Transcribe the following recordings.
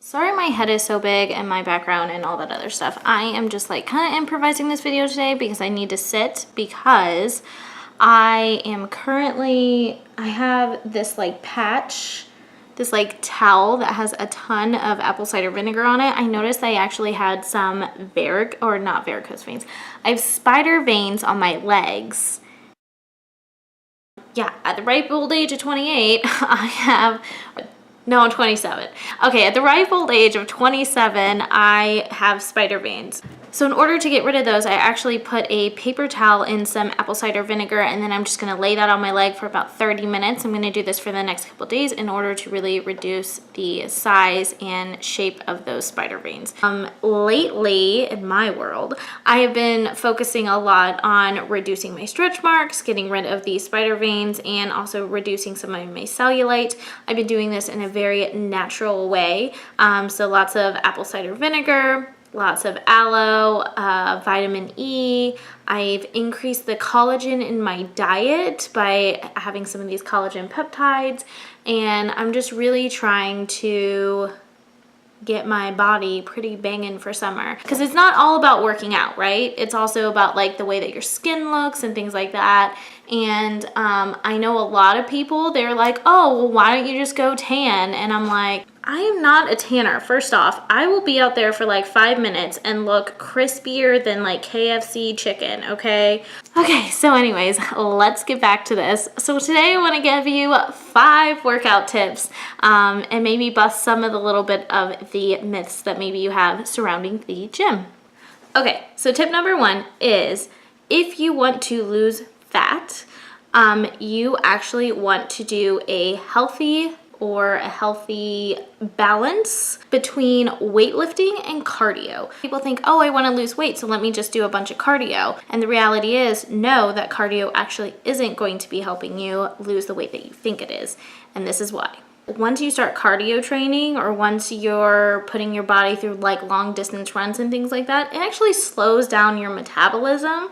Sorry my head is so big and my background and all that other stuff. I am just like kind of improvising this video today because I need to sit because I have this like patch, this like towel that has a ton of apple cider vinegar on it. I noticed I actually had some not varicose veins. I have spider veins on my legs. Yeah, at the ripe old age of 28, I'm 27. Okay, at the ripe old age of 27, I have spider veins. So in order to get rid of those, I actually put a paper towel in some apple cider vinegar, and then I'm just gonna lay that on my leg for about 30 minutes. I'm gonna do this for the next couple days in order to really reduce the size and shape of those spider veins. Lately, in my world, I have been focusing a lot on reducing my stretch marks, getting rid of the spider veins, and also reducing some of my cellulite. I've been doing this in a very natural way. So lots of apple cider vinegar, lots of aloe, vitamin E. I've increased the collagen in my diet by having some of these collagen peptides, and I'm just really trying to get my body pretty banging for summer, because it's not all about working out, right? It's also about like the way that your skin looks and things like that. And I know a lot of people, they're like, oh, well, why don't you just go tan? And I'm like, I am not a tanner. First off, I will be out there for like 5 minutes and look crispier than like KFC chicken, okay? Okay, so anyways, let's get back to this. So today I want to give you 5 workout tips and maybe bust some of the little bit of the myths that maybe you have surrounding the gym. Okay, so tip number 1 is if you want to lose fat, you actually want to do a healthy balance between weightlifting and cardio. People think, oh, I want to lose weight, so let me just do a bunch of cardio. And the reality is, no, that cardio actually isn't going to be helping you lose the weight that you think it is. And this is why. Once you start cardio training, or once you're putting your body through like long distance runs and things like that, it actually slows down your metabolism.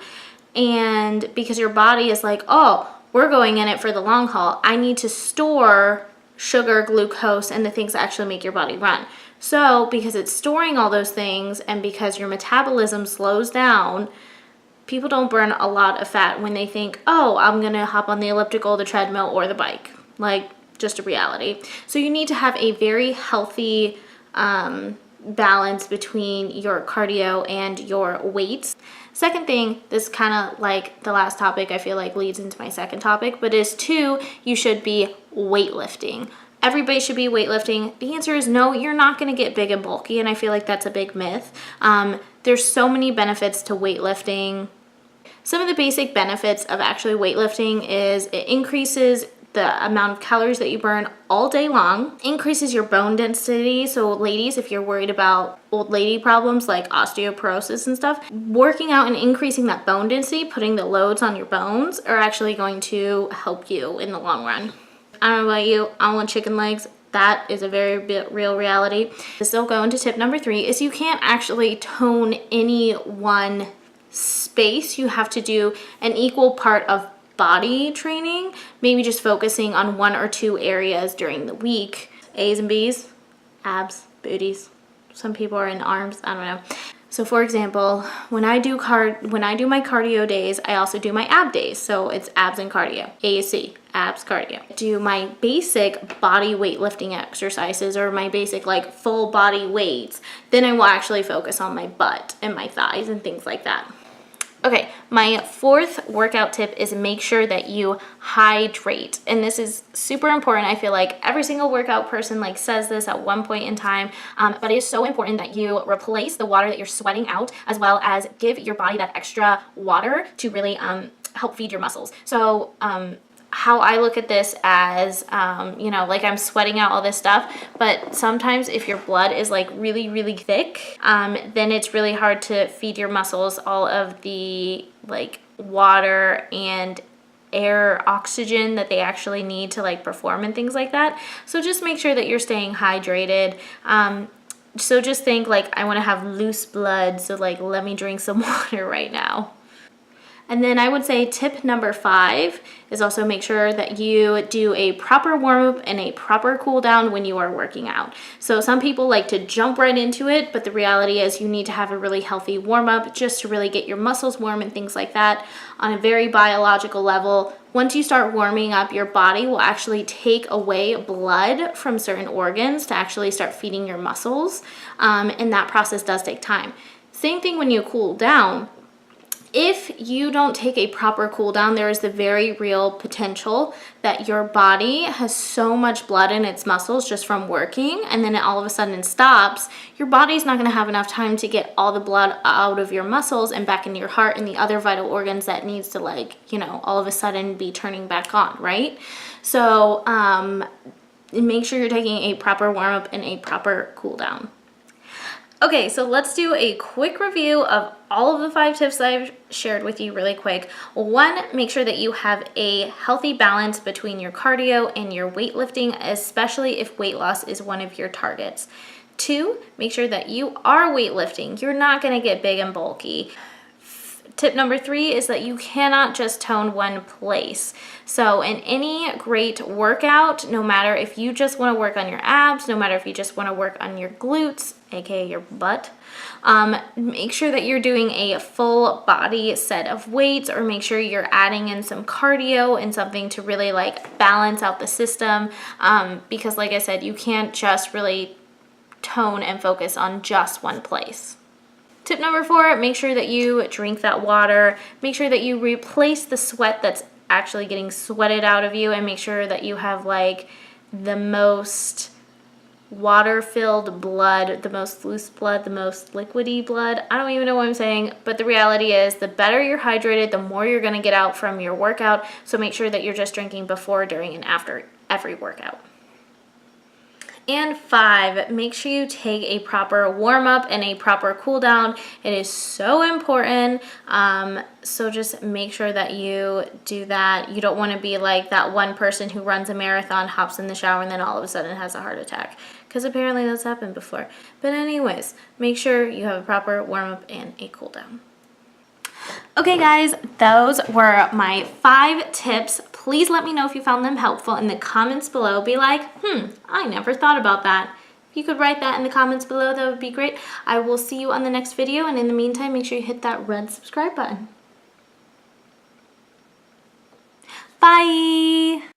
And because your body is like, oh, we're going in it for the long haul, I need to store sugar, glucose, and the things that actually make your body run. So because it's storing all those things, and because your metabolism slows down, people don't burn a lot of fat when they think, oh, I'm gonna hop on the elliptical, the treadmill, or the bike. Like, just a reality. So you need to have a very healthy balance between your cardio and your weights. Second thing, this kind of like the last topic, I feel like leads into my second topic, but is 2, you should be weightlifting. Everybody should be weightlifting. The answer is no, you're not going to get big and bulky, and I feel like that's a big myth. There's so many benefits to weightlifting. Some of the basic benefits of actually weightlifting is it increases the amount of calories that you burn all day long, increases your bone density. So ladies, if you're worried about old lady problems like osteoporosis and stuff, working out and increasing that bone density, putting the loads on your bones, are actually going to help you in the long run. I don't know about you, I want chicken legs. That is a very real reality. This will go into tip number 3, is you can't actually tone any one space. You have to do an equal part of body training, maybe just focusing on 1 or 2 areas during the week. A's and B's, abs, booties. Some people are in arms, I don't know. So for example, when I do my cardio days, I also do my ab days. So it's abs and cardio. A is C, abs, cardio. Do my basic body weightlifting exercises, or my basic like full body weights. Then I will actually focus on my butt and my thighs and things like that. Okay, my 4th workout tip is make sure that you hydrate. And this is super important. I feel like every single workout person like says this at one point in time, but it is so important that you replace the water that you're sweating out, as well as give your body that extra water to really help feed your muscles. So how I look at this as, like I'm sweating out all this stuff, but sometimes if your blood is like really, really thick, then it's really hard to feed your muscles all of the like water and air, oxygen that they actually need to like perform and things like that. So just make sure that you're staying hydrated. So just think like, I want to have loose blood, so like let me drink some water right now. And then I would say tip number 5 is also make sure that you do a proper warm up and a proper cool down when you are working out. So some people like to jump right into it, but the reality is you need to have a really healthy warm up just to really get your muscles warm and things like that. On a very biological level, once you start warming up, your body will actually take away blood from certain organs to actually start feeding your muscles. And that process does take time. Same thing when you cool down. If you don't take a proper cool down, there is the very real potential that your body has so much blood in its muscles just from working, and then it all of a sudden stops. Your body's not going to have enough time to get all the blood out of your muscles and back into your heart and the other vital organs that needs to, like, you know, all of a sudden be turning back on, right? So make sure you're taking a proper warm up and a proper cool down. Okay, so let's do a quick review of all of the 5 tips that I've shared with you really quick. 1, make sure that you have a healthy balance between your cardio and your weightlifting, especially if weight loss is one of your targets. 2, make sure that you are weightlifting. You're not gonna get big and bulky. Tip number 3 is that you cannot just tone one place. So in any great workout, no matter if you just want to work on your abs, no matter if you just want to work on your glutes, aka your butt, make sure that you're doing a full body set of weights, or make sure you're adding in some cardio and something to really like balance out the system, because like I said, you can't just really tone and focus on just one place. Tip number 4, make sure that you drink that water. Make sure that you replace the sweat that's actually getting sweated out of you, and make sure that you have like the most water-filled blood, the most loose blood, the most liquidy blood. I don't even know what I'm saying, but the reality is the better you're hydrated, the more you're gonna get out from your workout. So make sure that you're just drinking before, during, and after every workout. And 5, make sure you take a proper warm up and a proper cool down. It is so important. So just make sure that you do that. You don't want to be like that one person who runs a marathon, hops in the shower, and then all of a sudden has a heart attack. Because apparently that's happened before. But anyways, make sure you have a proper warm up and a cool down. Okay guys, those were my 5 tips. Please let me know if you found them helpful in the comments below. Be like, I never thought about that. If you could write that in the comments below, that would be great. I will see you on the next video, and in the meantime, make sure you hit that red subscribe button. Bye!